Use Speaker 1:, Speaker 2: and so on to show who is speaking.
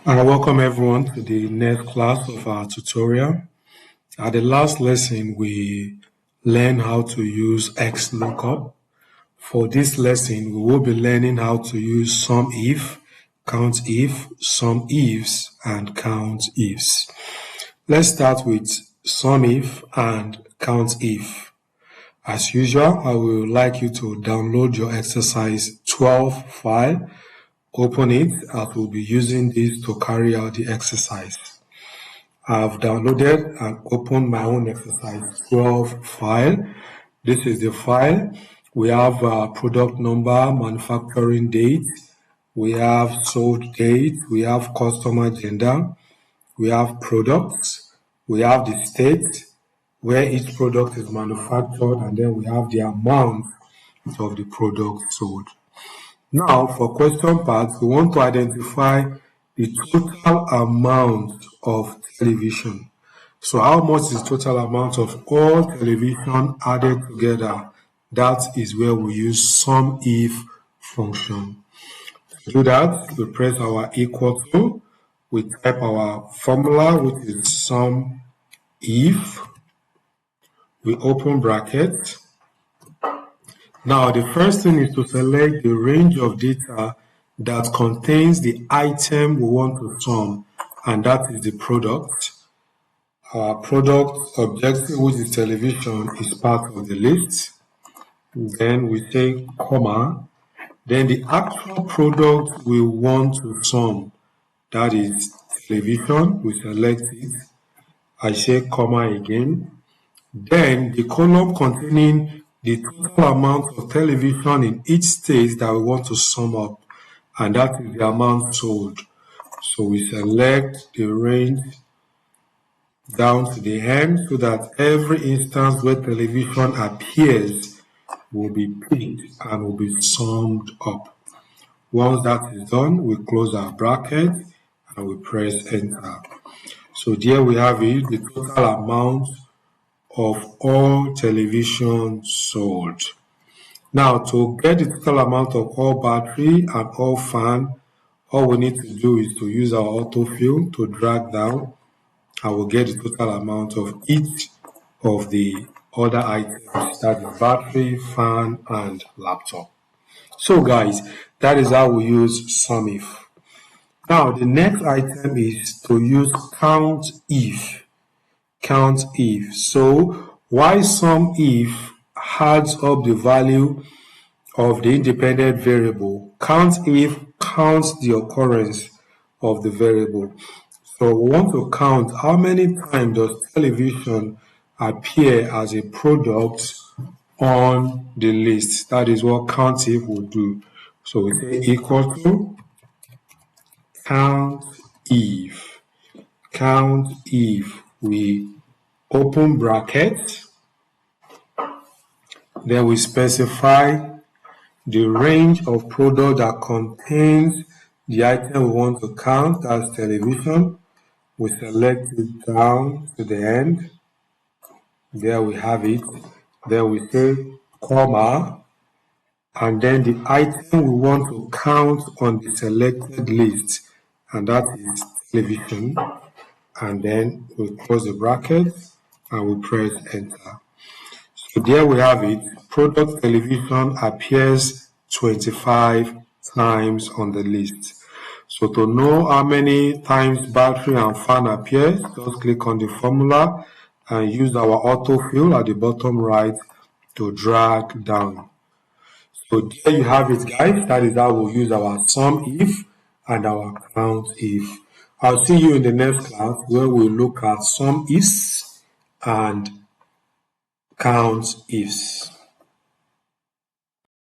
Speaker 1: I welcome everyone to the next class of our tutorial. At the last lesson, we learned how to use XLOOKUP. For this lesson, we will be learning how to use SUMIF, COUNTIF, SUMIFs, and COUNTIFs. Let's start with SUMIF and COUNTIF. As usual, I would like you to download your exercise 12 file. Open it, as we'll be using this to carry out the exercise. I've downloaded and opened my own exercise 12 file. This is the file. We have product number, manufacturing date, we have sold date, we have customer gender, we have products, we have the state where each product is manufactured, and then we have the amount of the product sold. Now, for question part, we want to identify the total amount of television. So how much is the total amount of all television added together? That is where we use SUMIF function. To do that, we press our equal to, we type our formula, which is SUMIF, we open bracket. Now, the first thing is to select the range of data that contains the item we want to sum, and that is the product. Our product objective, which is television, is part of the list. Then we say comma. Then the actual product we want to sum, that is television, we select it. I say comma again. Then the column containing the total amount of television in each state that we want to sum up, and that is the amount sold. So we select the range down to the end so that every instance where television appears will be picked and will be summed up. Once that is done, we close our bracket and we press enter. So there we have it, the total amount of all television sold. Now, to get the total amount of all battery and all fan, all we need to do is to use our autofill to drag down, and we'll get the total amount of each of the other items, that is battery, fan, and laptop. So guys, that is how we use SUMIF. Now, the next item is to use COUNTIF. COUNTIF. So why SUMIF adds up the value of the independent variable, COUNTIF counts the occurrence of the variable. So we want to count how many times does television appear as a product on the list. That is what COUNTIF will do. So we say equal to COUNTIF. COUNTIF, we open bracket, then we specify the range of product that contains the item we want to count as television. We select it down to the end. There we have it. Then we say comma, and then the item we want to count on the selected list, and that is television. And then we close the bracket and we press enter. So there we have it. Product television appears 25 times on the list. So to know how many times battery and fan appears, just click on the formula and use our autofill at the bottom right to drag down. So there you have it, guys. That is how we'll use our SUMIF and our COUNTIF. I'll see you in the next class where we'll look at SUMIFs and COUNTIFs.